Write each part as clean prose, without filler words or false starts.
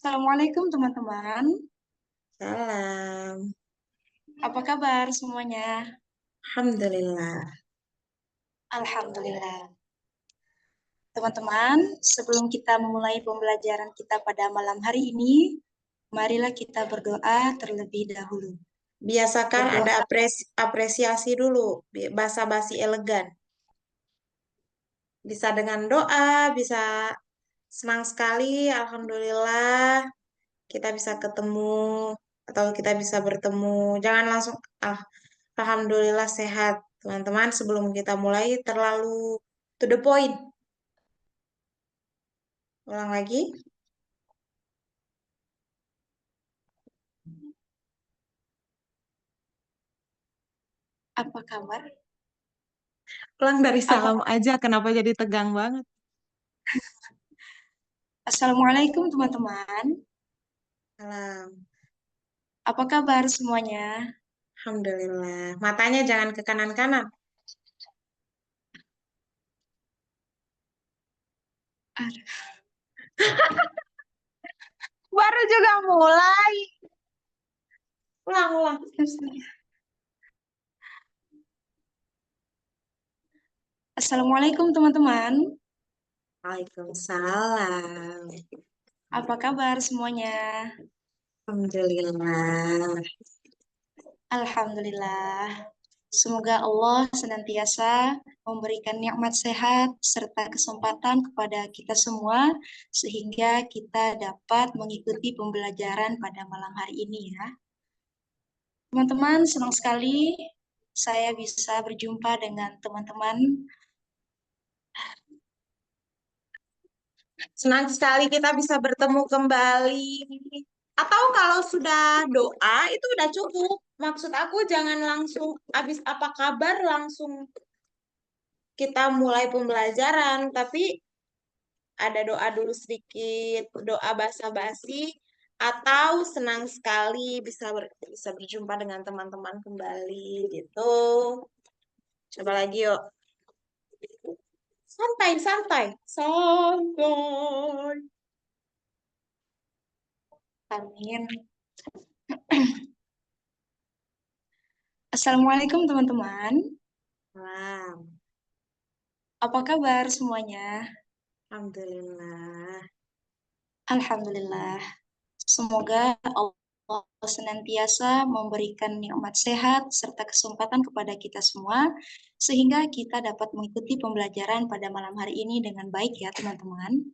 Assalamualaikum teman-teman. Salam. Apa kabar semuanya? Alhamdulillah. Alhamdulillah. Teman-teman, sebelum kita memulai pembelajaran kita pada malam hari ini, marilah kita berdoa terlebih dahulu. Biasakan ada Berdoa. apresiasi dulu, basa-basi elegan. Bisa dengan doa, bisa senang sekali, alhamdulillah kita bisa ketemu atau kita bisa bertemu. Jangan langsung ah, alhamdulillah sehat. Teman-teman, sebelum kita mulai terlalu to the point. Ulang lagi. Apa kabar? Ulang dari Apa? salam aja, kenapa jadi tegang banget? Assalamualaikum teman-teman. Salam. Apa kabar semuanya? Alhamdulillah. Matanya jangan ke kanan-kanan. Aduh. Baru juga mulai. Ulang, ulang. Assalamualaikum teman-teman. Waalaikumsalam. Apa kabar semuanya? Alhamdulillah. Alhamdulillah. Semoga Allah senantiasa memberikan nikmat sehat serta kesempatan kepada kita semua sehingga kita dapat mengikuti pembelajaran pada malam hari ini ya. Teman-teman, senang sekali saya bisa berjumpa dengan teman-teman. Senang sekali kita bisa bertemu kembali. Atau kalau sudah doa itu udah cukup. Maksud aku jangan langsung habis apa kabar langsung kita mulai pembelajaran, tapi ada doa dulu sedikit, doa basa-basi atau senang sekali bisa berjumpa dengan teman-teman kembali gitu. Coba lagi yuk. Santai, santai. Santai. Amin. Assalamualaikum teman-teman. Wow. Apa kabar semuanya? Alhamdulillah. Alhamdulillah. Semoga Allah senantiasa memberikan nikmat sehat serta kesempatan kepada kita semua, sehingga kita dapat mengikuti pembelajaran pada malam hari ini dengan baik ya teman-teman.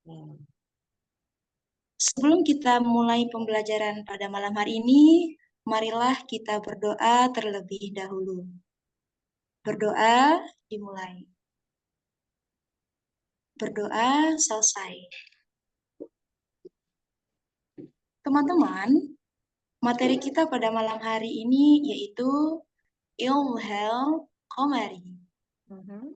Hmm. Sebelum kita mulai pembelajaran pada malam hari ini, marilah kita berdoa terlebih dahulu. Berdoa dimulai. Berdoa selesai. Teman-teman, materi kita pada malam hari ini yaitu Ilmuhal Qamari. Mhm.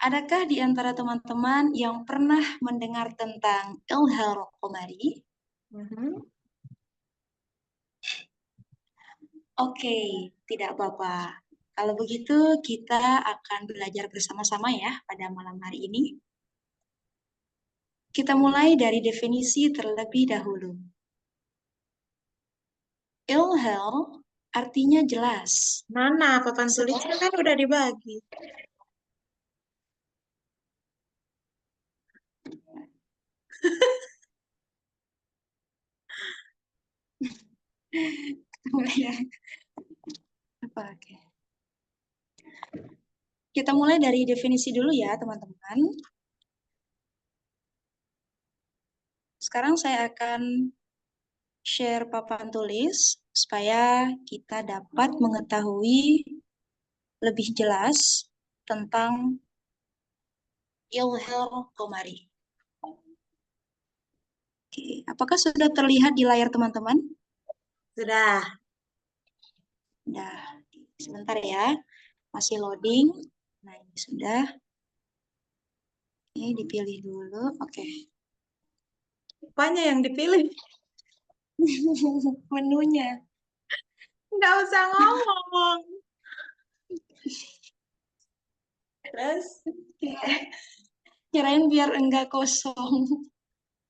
Adakah di antara teman-teman yang pernah mendengar tentang Ilmuhal Qamari? Mhm. Oke, tidak apa-apa. Kalau begitu kita akan belajar bersama-sama ya pada malam hari ini. Kita mulai dari definisi terlebih dahulu. Ilmuhal artinya jelas. Mana papan tulisnya kan udah dibagi. Mulai ya. Apa, oke. Kita mulai dari definisi dulu ya, teman-teman. Sekarang saya akan share papan tulis supaya kita dapat mengetahui lebih jelas tentang Ilhel Komari. Oke, apakah sudah terlihat di layar teman-teman? Sudah. Nah, sebentar ya, masih loading. Nah, ini sudah. Ini dipilih dulu. Oke. Apanya yang dipilih? Menunya. Nggak usah ngomong. Terus? Kirain biar enggak kosong.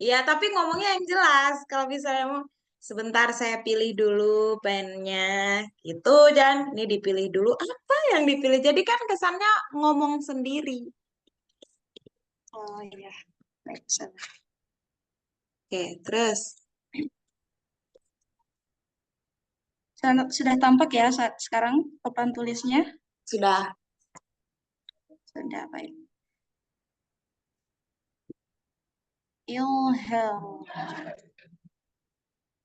Ya, tapi ngomongnya yang jelas. Kalau misalnya mau sebentar saya pilih dulu pennya, gitu dan ini dipilih dulu. Apa yang dipilih? Jadi kan kesannya ngomong sendiri. Oh iya, baik sana. Oke, terus Sudah tampak ya saat sekarang papan tulisnya? sudah. Sudah baik. Ilham.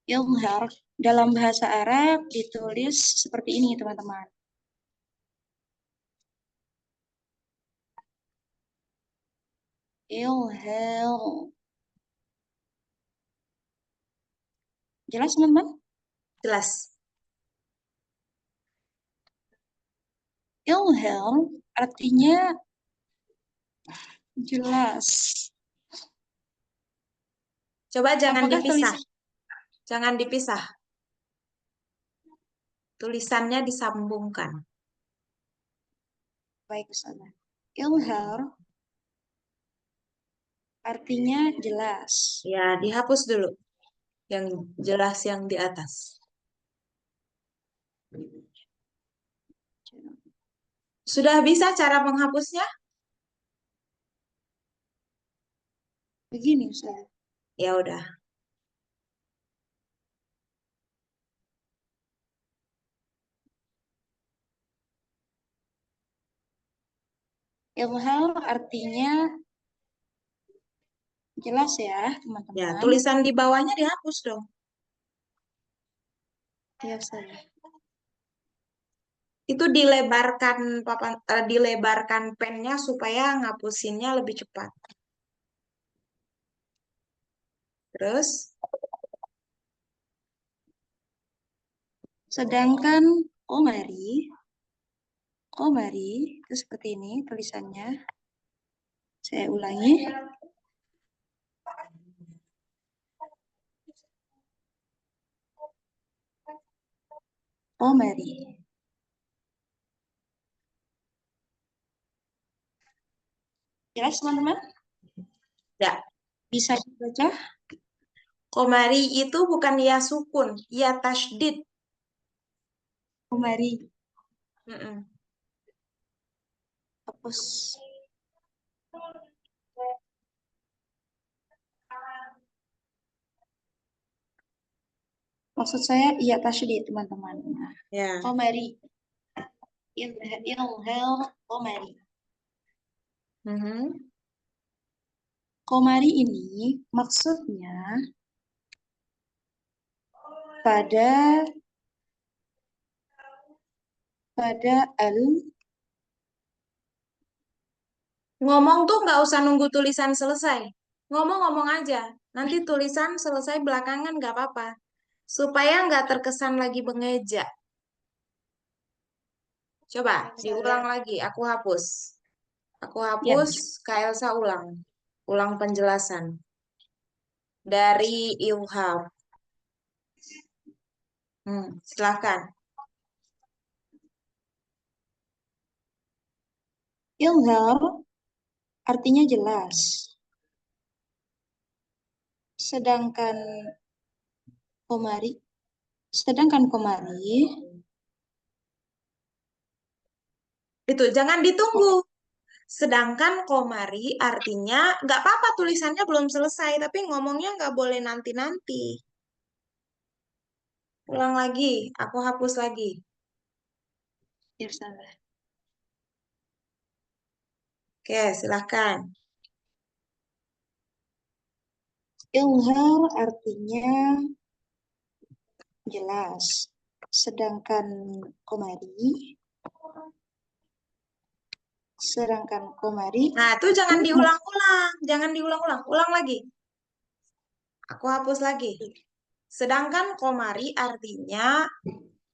Ilhar dalam bahasa Arab ditulis seperti ini, teman-teman. Ilham. Jelas, teman-teman? Jelas. Ilham artinya jelas. Coba jangan Apakah dipisah. tulisan Jangan dipisah. Tulisannya disambungkan. baik sana? Ilhar artinya jelas. Ya, dihapus dulu. Yang jelas yang di atas. Sudah bisa cara menghapusnya? Begini, Ustaz. Ya udah. Ilhar artinya jelas ya, Ya, teman-teman. tulisan di bawahnya dihapus dong. Ya, Ustaz. Itu dilebarkan dilebarkan pennya supaya ngapusinnya lebih cepat. Terus, Sedangkan Komari itu seperti ini tulisannya. Saya ulangi. Komari. Jelas, teman-teman? ya, Bisa dibaca? komari itu bukan ya sukun, ya tasydid. Komari. Mm-mm. Hapus. Maksud saya iya tasydid, teman-teman. Nah, Ya. Komari. Ilhel Komari. Mhm. Komari ini maksudnya pada al Ngomong tuh nggak usah nunggu tulisan selesai. Ngomong-ngomong aja. Nanti tulisan selesai belakangan nggak apa-apa. Supaya nggak terkesan lagi mengeja. Coba diulang lagi. Aku hapus. Aku ya. hapus. Kak Elsa ulang. Ulang penjelasan. Dari Ilham. Silakan. Ilhar artinya jelas. Sedangkan Komari, sedangkan Komari, Itu jangan ditunggu. Sedangkan komari artinya nggak apa-apa tulisannya belum selesai, tapi ngomongnya nggak boleh nanti-nanti. Ulang lagi, aku hapus lagi. ya salah. Oke, silahkan. Ilhar artinya jelas. Sedangkan Komari, sedangkan Komari Nah, itu itu jangan diulang-ulang, jangan diulang-ulang. Ulang lagi. Aku hapus lagi. Sedangkan komari artinya,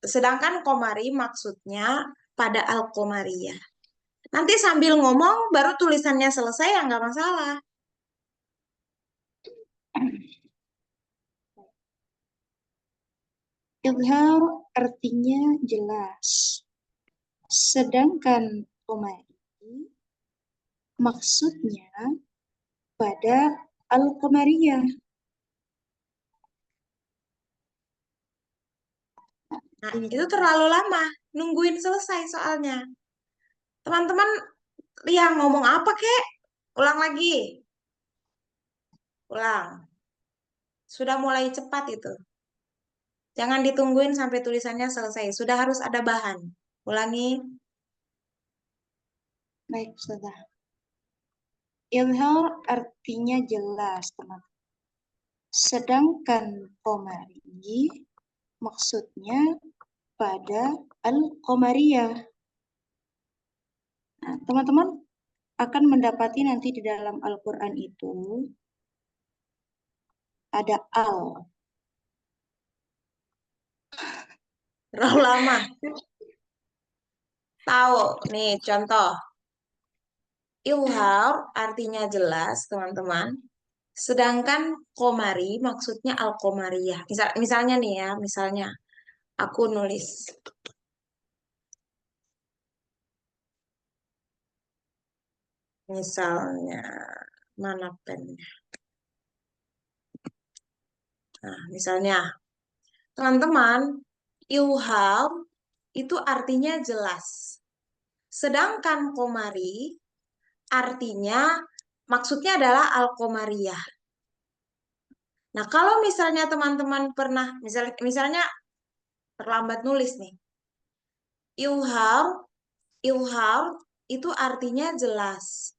sedangkan komari maksudnya pada al-komariyah. Nanti sambil ngomong baru tulisannya selesai ya nggak masalah. Ilhar artinya jelas. Sedangkan Komari maksudnya pada Al-Qamariyah. Nah, Ini itu teman-teman. terlalu lama. Nungguin selesai soalnya. Teman-teman, yang ngomong apa kek? Ulang lagi. Ulang. Sudah mulai cepat itu. Jangan ditungguin sampai tulisannya selesai. Sudah harus ada bahan. Ulangi. Baik, sudah. Ilhar artinya jelas, teman. Sedangkan Qamari maksudnya pada Al-Qamariyah. Nah, teman-teman akan mendapati nanti di dalam Al-Quran itu ada al. Terlalu lama. Tahu. Nih, contoh. Ilhar artinya jelas, teman-teman. Sedangkan komari maksudnya al-komariyah. Misalnya nih ya, misalnya aku nulis. Misalnya, mana pennya? Nah, misalnya, teman-teman, ilham itu artinya jelas. Sedangkan komari artinya maksudnya adalah al-komariyah. Nah, kalau misalnya teman-teman pernah, misalnya terlambat nulis nih, ilham, ilham itu artinya jelas.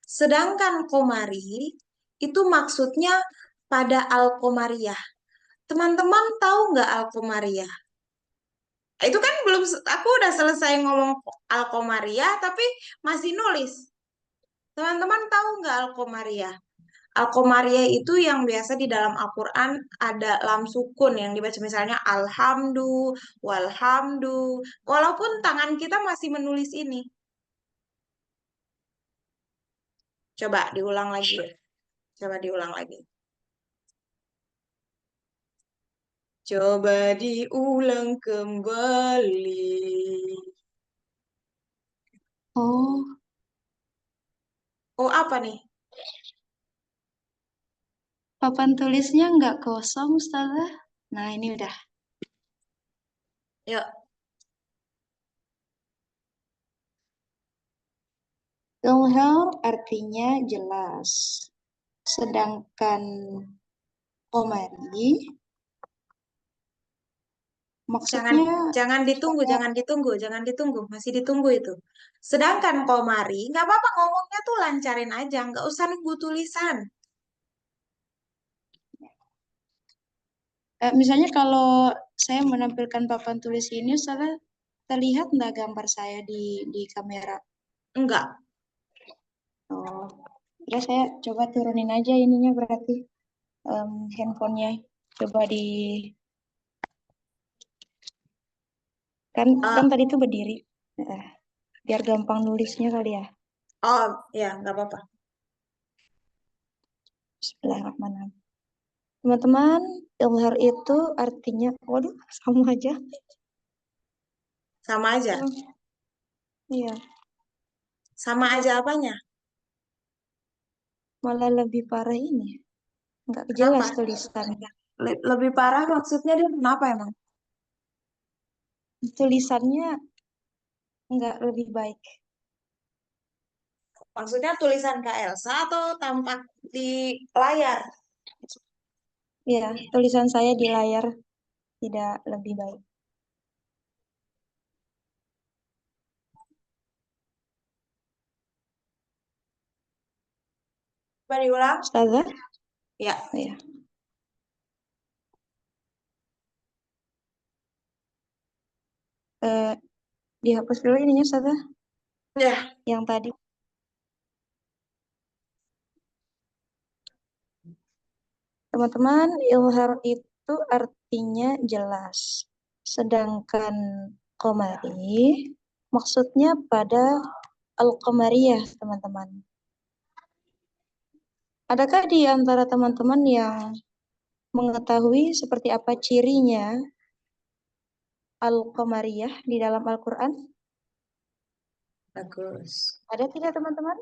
Sedangkan komari itu maksudnya pada al-komariyah. Teman-teman tahu nggak al-komariyah? Itu kan belum, aku udah selesai ngomong al-komariyah, tapi masih nulis. Teman-teman tahu nggak al-komariyah? Al-Qamariyah itu yang biasa di dalam Al-Quran ada lam sukun yang dibaca misalnya alhamdu, walhamdu. Walaupun tangan kita masih menulis ini. Coba diulang lagi. Coba diulang lagi. Coba diulang kembali. Oh, Oh, apa nih? papan tulisnya nggak kosong, Ustazah. Nah, ini udah. Yuk, Ilhar artinya jelas. Sedangkan Qamari jangan maksudnya jangan ditunggu, pada, jangan ditunggu, jangan ditunggu. Masih ditunggu itu. Sedangkan Komari, nggak apa-apa ngomongnya tuh lancarin aja. Nggak usah nunggu tulisan. misalnya kalau saya menampilkan papan tulis ini, Ustazah, terlihat nggak gambar saya di kamera? Enggak. Oh, ya saya coba turunin aja ininya berarti handphonenya. Coba di kan Eh, kan tadi tuh berdiri. Nah, biar gampang nulisnya kali ya. oh, ya, nggak apa-apa. Bismillahirrahmanirrahim. Teman-teman, ilhar itu artinya, waduh, sama aja. Sama aja. Hmm, iya, Sama aja apanya? malah lebih parah ini. Nggak Kenapa? jelas tulisan. Lebih parah maksudnya dia kenapa emang? Tulisannya nggak lebih baik. Maksudnya tulisan Kak Elsa atau tampak di layar? Ya, tulisan saya di layar tidak lebih baik. Coba diulang. Ustazah, Ya. ya. Eh, dihapus dulu ininya, Ustazah. Ya. Yang tadi. Teman-teman, ilhar itu artinya jelas. Sedangkan komari maksudnya pada al-qamariyah, teman-teman. Adakah di antara teman-teman yang mengetahui seperti apa cirinya al-qamariyah di dalam Al-Quran? Bagus. Ada tidak, teman-teman?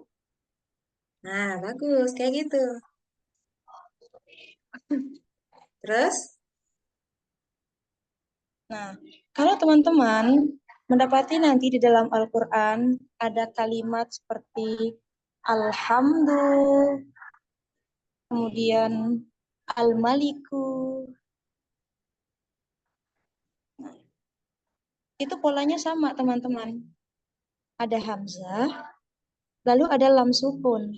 Nah, bagus. Kayak gitu. Terus, Nah, kalau teman-teman mendapati nanti di dalam Al-Quran ada kalimat seperti Alhamdulillah, kemudian Al-Maliku, itu polanya sama teman-teman. Ada Hamzah, lalu ada lam sukun.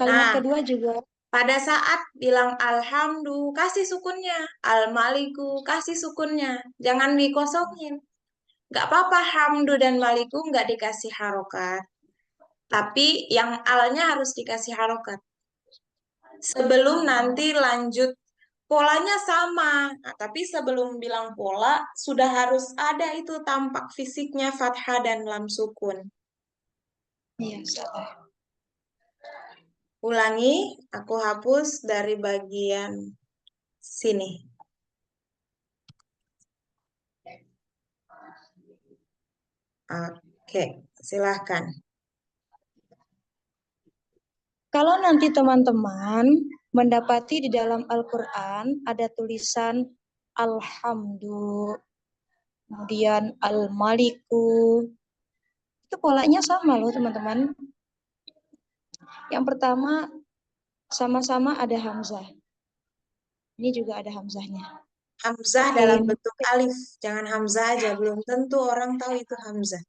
Kalimat nah, kedua juga, pada saat bilang alhamdulillah, kasih sukunnya. Al-maliku, kasih sukunnya. Jangan dikosongin. Nggak apa-apa hamdu dan maliku nggak dikasih harokat. Tapi yang alnya harus dikasih harokat. Sebelum nanti lanjut, polanya sama. Nah, tapi sebelum bilang pola, sudah harus ada itu tampak fisiknya fathah dan lam sukun. iya salah. Ulangi, aku hapus dari bagian sini. Oke, silahkan. Kalau nanti teman-teman mendapati di dalam Al-Quran ada tulisan Alhamdulillah, kemudian Al-Maliku, itu polanya sama loh teman-teman. Yang pertama sama-sama ada Hamzah. Ini juga ada Hamzahnya. Hamzah Oke, dalam bentuk alif. Jangan Hamzah aja, belum tentu orang tahu itu Hamzah.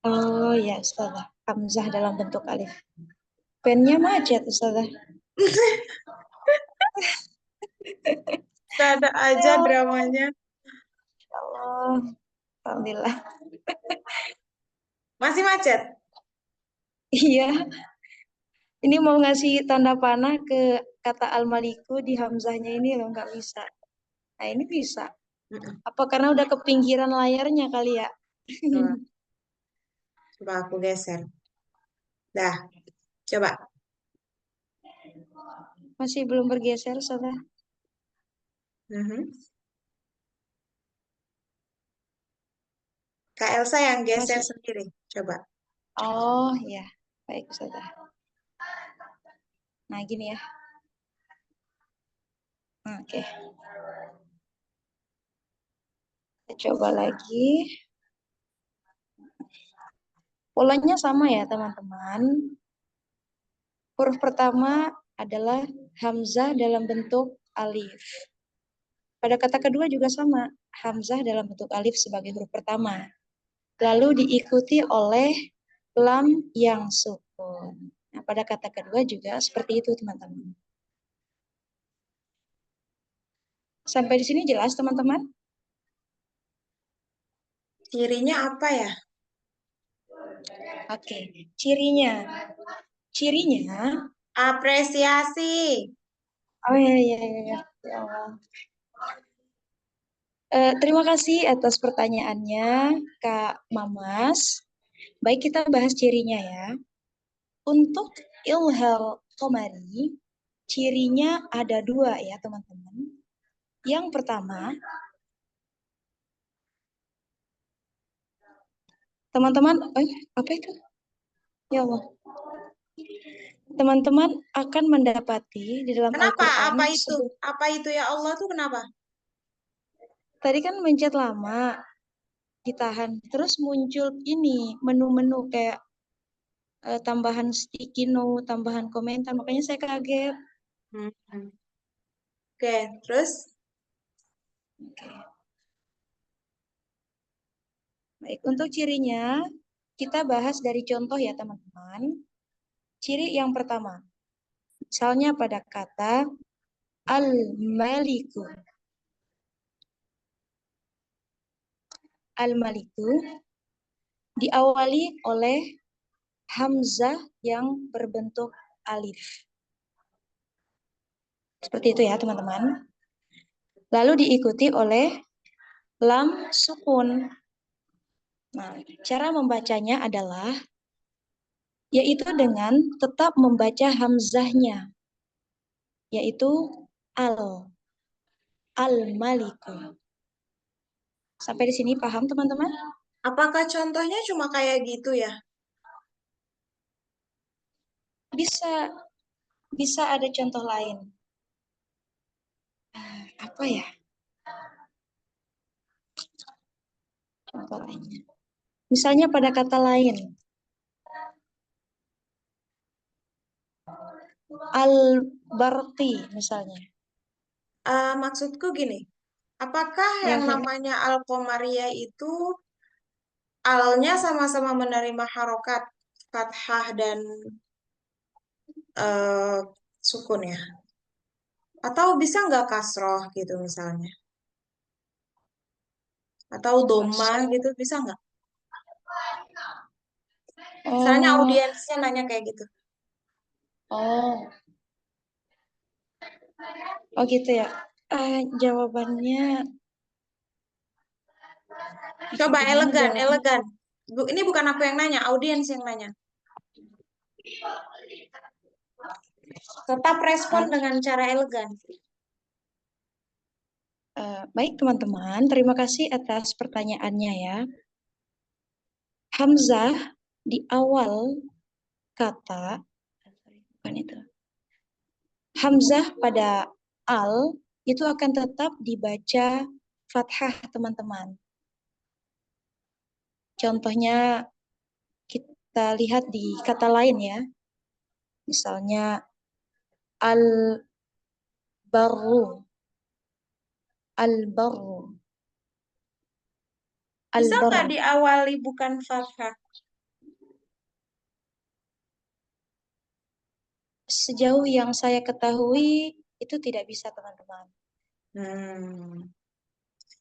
oh ya Ustazah. Hamzah dalam bentuk alif. Pennya macet Ustazah. Ada aja Ya dramanya. Allah. Alhamdulillah. Masih macet? Iya, ini mau ngasih tanda panah ke kata Al-Maliku di Hamzahnya ini loh, nggak bisa. Nah ini bisa. Mm-mm. Apa karena udah ke pinggiran layarnya kali ya? Coba, coba aku geser. Dah, coba. Masih belum bergeser, Ustazah. Mhm. Kak Elsa yang geser Masih. sendiri. Coba. Oh ya, baik Ustazah. Nah gini ya. Oke, kita coba lagi. Polanya sama ya teman-teman. Huruf pertama adalah Hamzah dalam bentuk alif. Pada kata kedua juga sama. Hamzah dalam bentuk alif sebagai huruf pertama. Lalu diikuti oleh lam yang sukun. Nah, pada kata kedua juga seperti itu teman-teman. Sampai di sini jelas teman-teman? Cirinya apa ya? Oke, cirinya. Cirinya, Apresiasi. oh iya, iya, iya, iya. Ya Allah. Terima kasih atas pertanyaannya, Kak Mamas. Baik, kita bahas cirinya ya. Untuk ilhal komari, cirinya ada dua ya teman-teman. Yang pertama, teman-teman, apa itu? Ya Allah. Teman-teman akan mendapati di dalam Kenapa? Al-Quran, Apa itu? Apa itu ya Allah tuh kenapa? tadi kan mencet lama, ditahan. Terus muncul ini, menu-menu kayak tambahan sticky note, tambahan komentar. Makanya saya kaget. Hmm. Oke, terus? Oke. Baik, untuk cirinya, kita bahas dari contoh ya teman-teman. Ciri yang pertama, misalnya pada kata Al-Maliku. Al-Maliku diawali oleh Hamzah yang berbentuk alif. Seperti itu ya teman-teman. Lalu diikuti oleh lam sukun. Nah, cara membacanya adalah yaitu dengan tetap membaca hamzahnya, yaitu al, al-maliku. Sampai di sini paham teman-teman? Apakah contohnya cuma kayak gitu ya? Bisa, Bisa ada contoh lain. Apa ya contoh lainnya? Misalnya pada kata lain. Al-Barqi misalnya. Maksudku gini, apakah yang Yang namanya Al-Qamariyah itu alnya sama-sama menerima harokat, fathah dan eh, sukun ya? Atau bisa nggak kasroh gitu misalnya? Atau doma kasar. gitu, bisa nggak? Misalnya Oh, audiensnya nanya kayak gitu. oh, oh gitu ya. Jawabannya Coba gimana elegan, jawabannya? elegan. Ini bukan aku yang nanya, audiens yang nanya. Tetap respon Ah, dengan cara elegan. baik teman-teman, terima kasih atas pertanyaannya ya. Hamzah di awal kata, bukan itu. Hamzah pada al itu akan tetap dibaca fathah teman-teman. Contohnya kita lihat di kata lain ya. Misalnya al-barru, al-barru, Bisa nggak al-barru. diawali bukan fathah? Sejauh yang saya ketahui itu tidak bisa teman-teman. Hmm.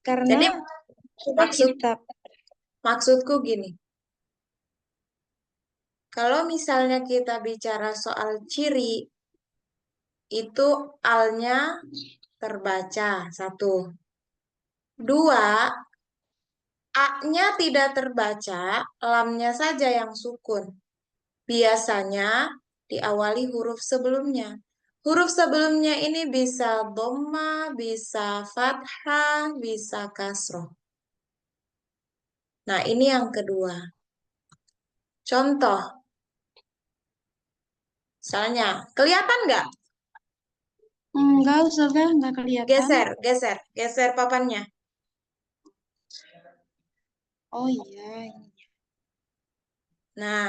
Karena Jadi coba maksud kita maksudku gini, kalau misalnya kita bicara soal ciri, itu alnya terbaca, satu. Dua, a-nya tidak terbaca, lamnya saja yang sukun. Biasanya diawali huruf sebelumnya. Huruf sebelumnya ini bisa dhamma, bisa fathah, bisa kasroh. Nah, ini yang kedua. Contoh, misalnya, kelihatan nggak? enggak usah, enggak kelihatan. Geser, geser, geser papannya. Oh iya, Nah,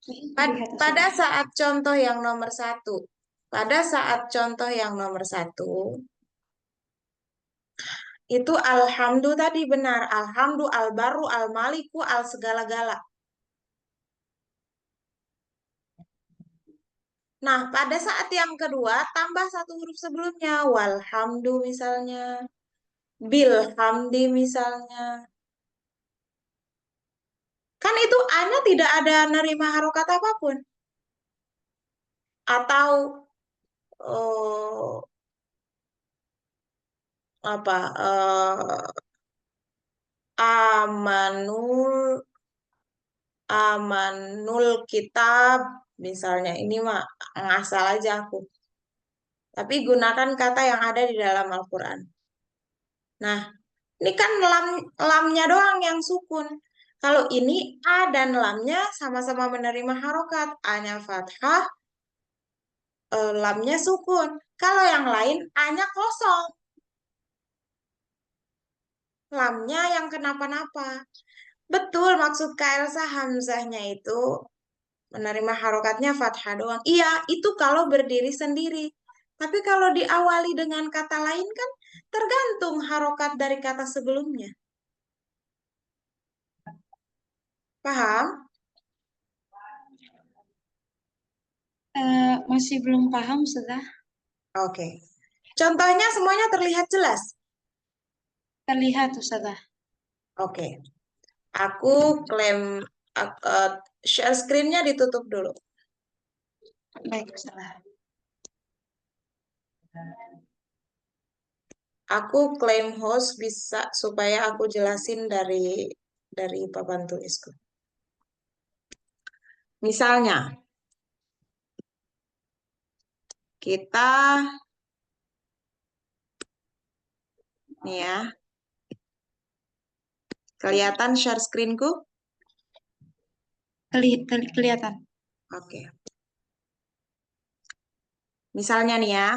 ini terlihat pada sudah. saat contoh yang nomor satu, pada saat contoh yang nomor satu, itu alhamdu tadi benar. Alhamdu, al-baru, al-maliku, al-segala-gala. Nah, pada saat yang kedua, tambah satu huruf sebelumnya. Walhamdu misalnya. Bilhamdi misalnya. Kan itu A-nya tidak ada nerima harokat apapun. Atau eh, apa amanul amanul kitab misalnya. Ini mah ngasal aja aku. Tapi gunakan kata yang ada di dalam Al-Quran. Nah, ini kan lamnya doang yang sukun. Kalau ini A dan lamnya sama-sama menerima harokat. A-nya fathah, lamnya sukun. Kalau yang lain A-nya kosong, lamnya yang kenapa-napa. Betul, maksud Kak Elsa Hamzahnya itu menerima harokatnya fathah doang. Iya, itu kalau berdiri sendiri. Tapi kalau diawali dengan kata lain kan tergantung harokat dari kata sebelumnya. Paham? Masih belum paham sudah. Oke. Contohnya semuanya terlihat jelas. Terlihat sudah. Oke. Aku klaim share screen-nya ditutup dulu. Baik sudah. Aku klaim host bisa supaya aku jelasin dari papan tulisku. Misalnya, kita nih ya, kelihatan share screen-ku? Kelihatan. Oke. Misalnya nih ya,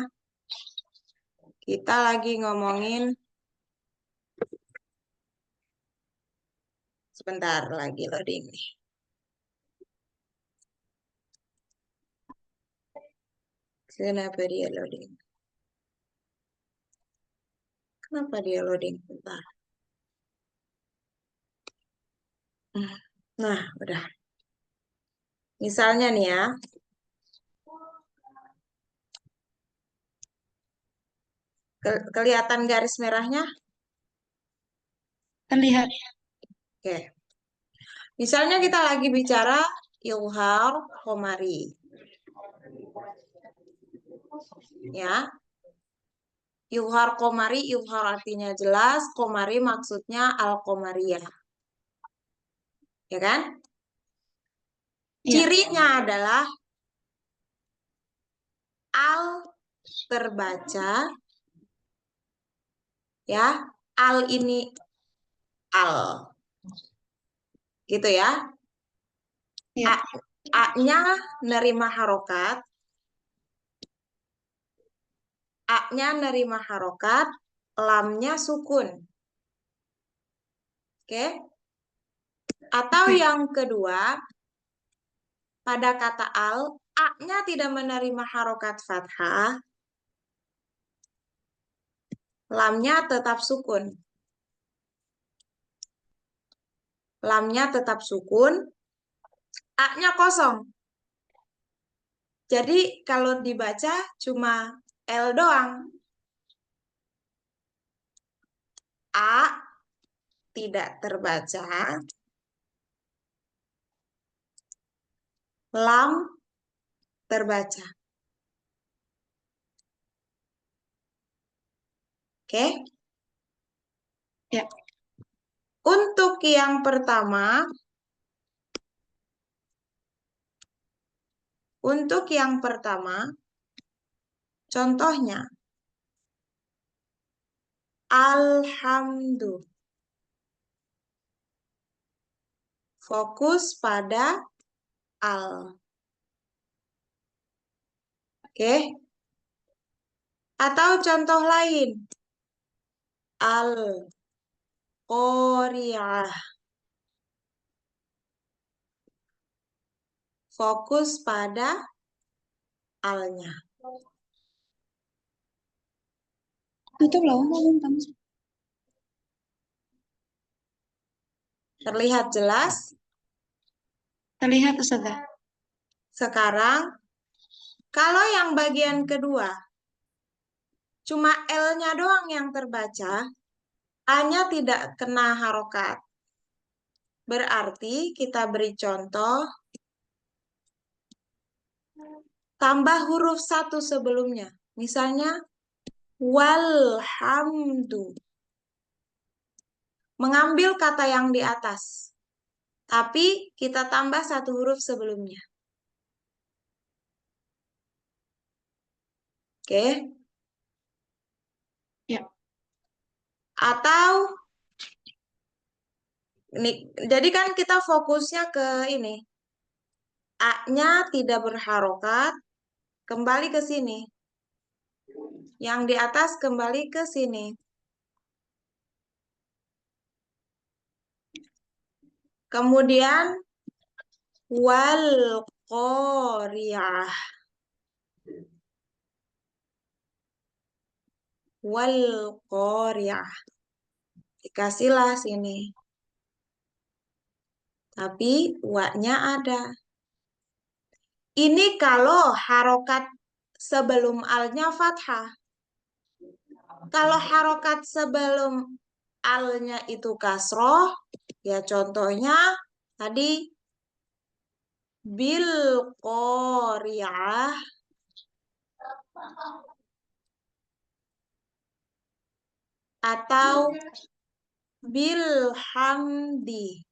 kita lagi ngomongin, sebentar lagi loading nih. Kenapa dia loading? Kenapa dia loading? Bentar. Nah, udah. Misalnya nih ya, kelihatan garis merahnya? Terlihat. Oke. Misalnya kita lagi bicara ilhar komari. Ya, ilhar komari, ilhar artinya jelas, komari maksudnya al-komariyah. Ya kan? Iya. Cirinya adalah al terbaca, ya. Al ini al. Gitu ya. Iya. A-nya nerima harokat, A-nya nerima harokat, lamnya sukun. Oke? Atau Oke. yang kedua, pada kata al, A-nya tidak menerima harokat fathah, lamnya tetap sukun. Lamnya tetap sukun, A-nya kosong. Jadi kalau dibaca cuma L doang. A tidak terbaca, lam terbaca. Oke? Ya. Untuk yang pertama, contohnya, alhamdulillah. Fokus pada al. Oke? Atau contoh lain, al-qari'ah. Fokus pada alnya. Tutup loh, ngomong. Terlihat jelas? Terlihat, Ustazah. Sekarang, kalau yang bagian kedua, cuma L-nya doang yang terbaca, A-nya tidak kena harokat. Berarti kita beri contoh, tambah huruf satu sebelumnya. Misalnya, walhamdu. Mengambil kata yang di atas. Tapi kita tambah satu huruf sebelumnya. Oke? Ya. Atau, ini, jadi kan kita fokusnya ke ini. A-nya tidak berharokat, kembali ke sini. Yang di atas kembali ke sini. Kemudian wal qari'ah. Wal qari'ah. Dikasihlah sini. Tapi wa-nya ada. Ini kalau harokat sebelum al-nya fathah. Kalau harokat sebelum al-nya itu kasroh, ya contohnya tadi bil qari'ah atau bil hamdi.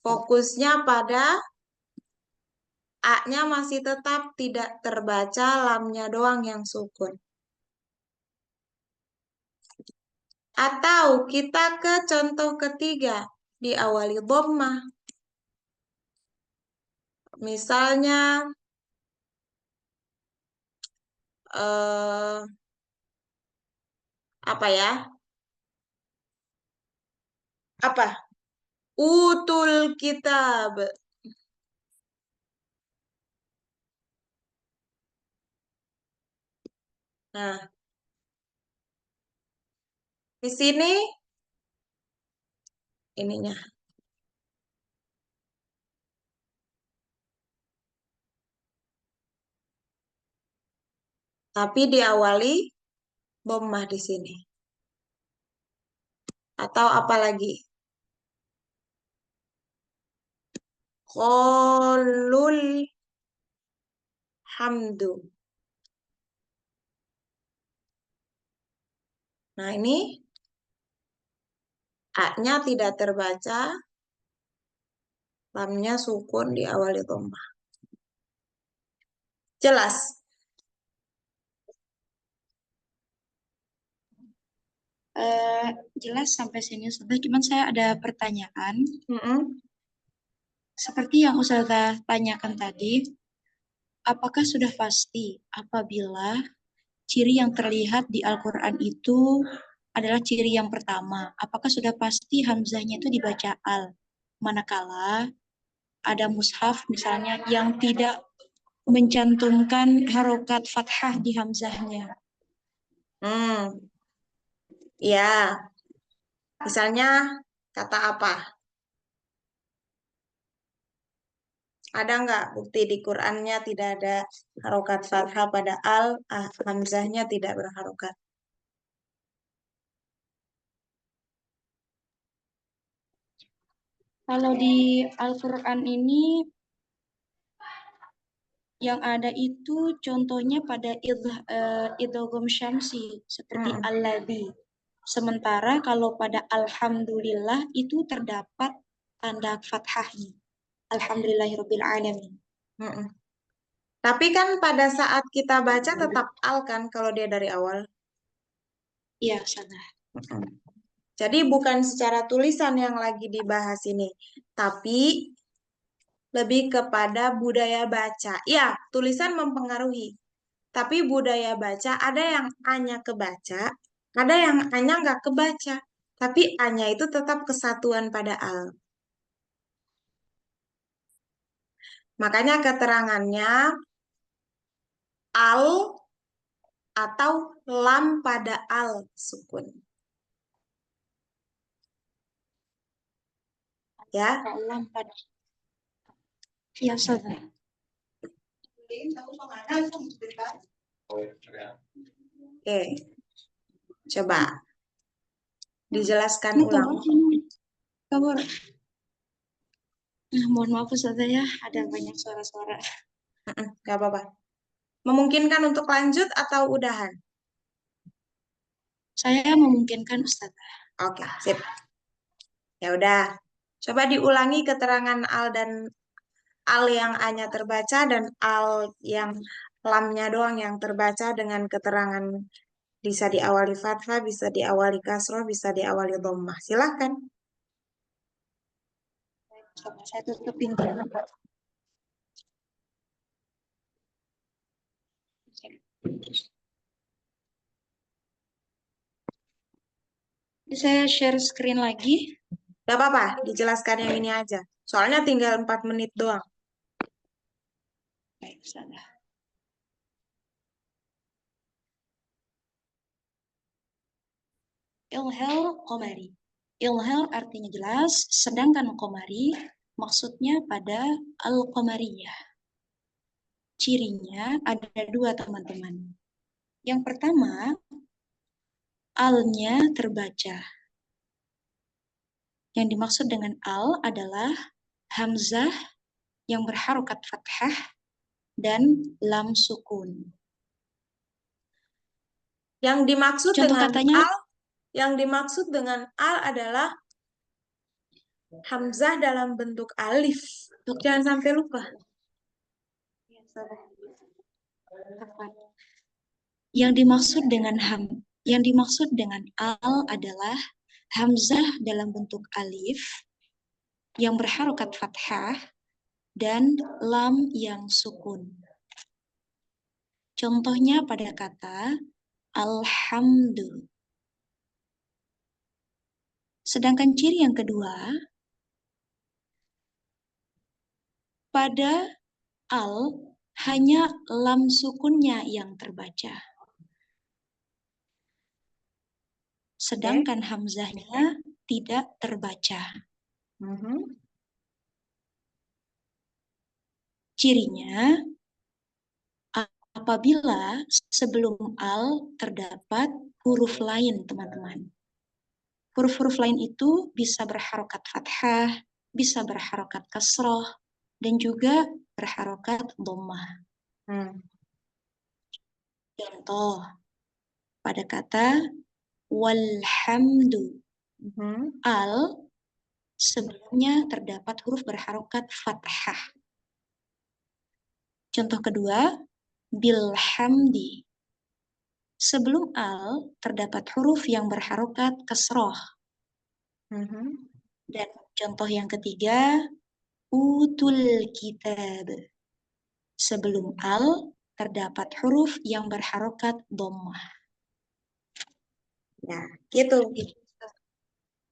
Fokusnya pada A-nya masih tetap tidak terbaca, lamnya doang yang sukun. Atau kita ke contoh ketiga, diawali dhammah. Misalnya eh apa ya? Apa? Utul kitab. Nah, di sini ininya. Tapi diawali dhammah di sini. Atau apa lagi? Qolul hamdu. Nah, ini A-nya tidak terbaca, lamnya sukun diawali dhammah. Jelas? Jelas sampai sini Ustazah, cuman saya ada pertanyaan. Mm-mm. Seperti yang Ustazah tanyakan tadi, apakah sudah pasti apabila ciri yang terlihat di Al-Quran itu adalah ciri yang pertama? Apakah sudah pasti hamzahnya itu dibaca al? Manakala ada mushaf misalnya yang tidak mencantumkan harokat fathah di hamzahnya. Hmm, ya. Misalnya kata apa? Ada nggak bukti di Qur'annya tidak ada harokat fathah pada al, hamzahnya tidak berharokat? Kalau di Al-Quran ini yang ada itu contohnya pada idgham syamsi seperti Mm-mm. alladzi. Sementara kalau pada alhamdulillah itu terdapat tanda fathahnya. Alhamdulillahirabbil alamin. Mm-mm. Tapi kan pada saat kita baca tetap al kan kalau dia dari awal. Iya, salah. Mm-mm. Jadi bukan secara tulisan yang lagi dibahas ini, tapi lebih kepada budaya baca. Ya, tulisan mempengaruhi, tapi budaya baca ada yang A-nya kebaca, ada yang A-nya nggak kebaca. Tapi A-nya itu tetap kesatuan pada al. Makanya keterangannya al atau lam pada al sukun. Ya, Alam pada. Iya, salah. oke. Coba dijelaskan Ini ulang. kabar. Mohon maaf Ustaz ya, ada banyak suara-suara. Nggak apa-apa. Memungkinkan untuk lanjut atau udahan? Saya memungkinkan Ustaz. Oke, sip. Ya udah. Coba diulangi keterangan al dan al yang A-nya terbaca dan al yang lamnya doang yang terbaca dengan keterangan bisa diawali fathah, bisa diawali kasroh, bisa diawali dhammah. Silahkan. Coba saya tutup pintu. Saya share screen lagi. Gak apa-apa, dijelaskan yang ini aja. Soalnya tinggal 4 menit doang. Baik, Ustazah. Ilhal Qomari. Ilhal artinya jelas, sedangkan Qomari maksudnya pada Al-Qamariyah. Cirinya ada dua teman-teman. Yang pertama, al-nya terbaca. Yang dimaksud dengan al adalah hamzah yang berharokat fathah dan lam sukun. Yang dimaksud Contoh dengan katanya, al, yang dimaksud dengan al adalah hamzah dalam bentuk alif. Jangan sampai lupa. yang dimaksud dengan al adalah hamzah dalam bentuk alif yang berharokat fathah dan lam yang sukun. Contohnya pada kata alhamdu. Sedangkan ciri yang kedua, pada al hanya lam sukunnya yang terbaca. Sedangkan hamzahnya tidak terbaca. Cirinya, apabila sebelum al terdapat huruf lain, teman-teman. Huruf-huruf lain itu bisa berharokat fathah, bisa berharokat kasroh, dan juga berharokat dhammah. Contoh, pada kata walhamdu. Al sebelumnya terdapat huruf berharokat fathah. Contoh kedua, bilhamdi. Sebelum al terdapat huruf yang berharokat kasroh. Dan contoh yang ketiga, utul kitab. Sebelum al terdapat huruf yang berharokat dhammah. Ya, gitu.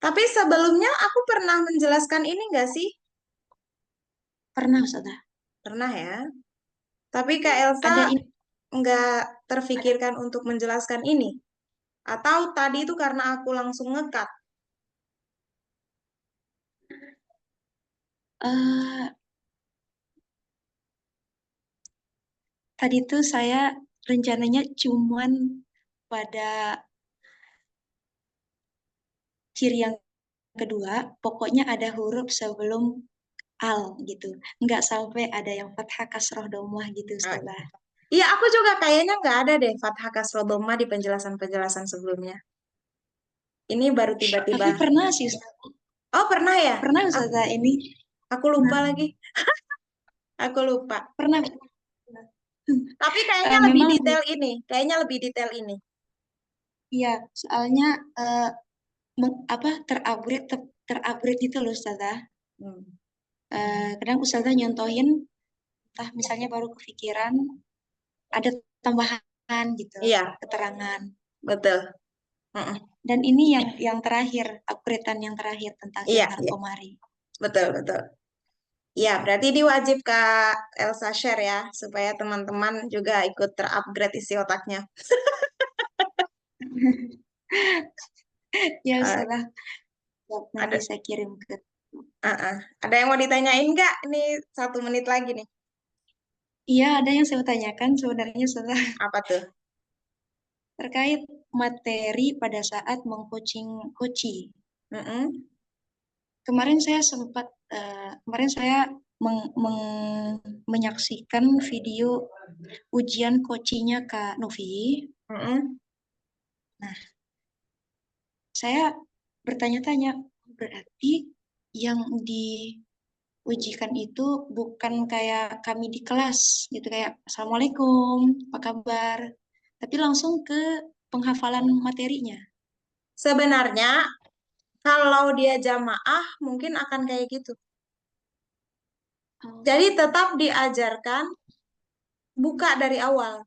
Tapi sebelumnya aku pernah menjelaskan ini nggak sih? Pernah, Ustazah? Pernah ya. Tapi Kak Elsa Ada ini. nggak terfikirkan untuk menjelaskan ini? Atau tadi itu karena aku langsung ngekat? Tadi tuh saya rencananya cuman pada ciri yang kedua, pokoknya ada huruf sebelum al gitu. Nggak sampai ada yang fathah, kasroh, dhammah gitu, Ustazah. Iya, aku juga kayaknya nggak ada deh fathah kasroh dhamma di penjelasan-penjelasan sebelumnya. Ini baru tiba-tiba. Tapi pernah sih, Ustazah. Oh, pernah ya? Pernah, Ustazah, ini. Aku lupa lagi. Aku lupa. Pernah. Tapi kayaknya lebih Memang, detail ini. Kayaknya lebih detail ini. iya, soalnya terupgrade terupgrade itu loh, Ustazah. Kadang Ustazah nyontohin, entah misalnya baru kepikiran, ada tambahan gitu, Iya, keterangan. betul. Dan ini yang terakhir, upgradean yang terakhir tentang Iya, Ilhar iya. Komari. Betul, betul. Ya, berarti ini wajib Kak Elsa share ya, supaya teman-teman juga ikut terupgrade isi otaknya. Ya, Eh, Ustazah, nanti ada, saya kirim ke. ada yang mau ditanyain nggak? Ini 1 menit lagi nih. Iya, ada yang saya tanyakan sebenarnya, Ustazah, Apa tuh? terkait materi pada saat mengcoaching coachi. Kemarin saya sempat, kemarin saya menyaksikan video ujian coachingnya Kak Novi. Nah, saya bertanya-tanya, berarti yang diujikan itu bukan kayak kami di kelas, gitu, kayak Assalamualaikum, apa kabar, tapi langsung ke penghafalan materinya. Sebenarnya kalau dia jamaah mungkin akan kayak gitu. Oh, Jadi tetap diajarkan buka dari awal.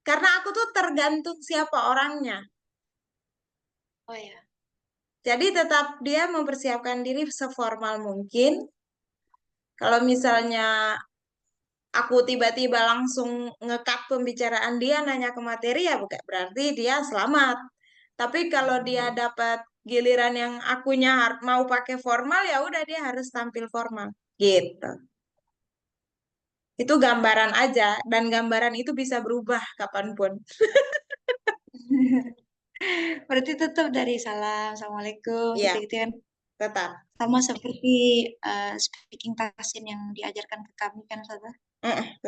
Karena aku tuh tergantung siapa orangnya. oh ya. Jadi tetap dia mempersiapkan diri seformal mungkin. Kalau misalnya aku tiba-tiba langsung ngekat pembicaraan dia nanya ke materi ya bukan berarti dia selamat. Tapi kalau dia dapat giliran yang akunya mau pakai formal ya udah dia harus tampil formal gitu. Itu gambaran aja dan gambaran itu bisa berubah kapanpun. Berarti tetap dari salam, Assalamualaikum, Iya, gitu-gitu kan. tetap. Sama seperti speaking tasin yang diajarkan ke kami kan, Ustazah.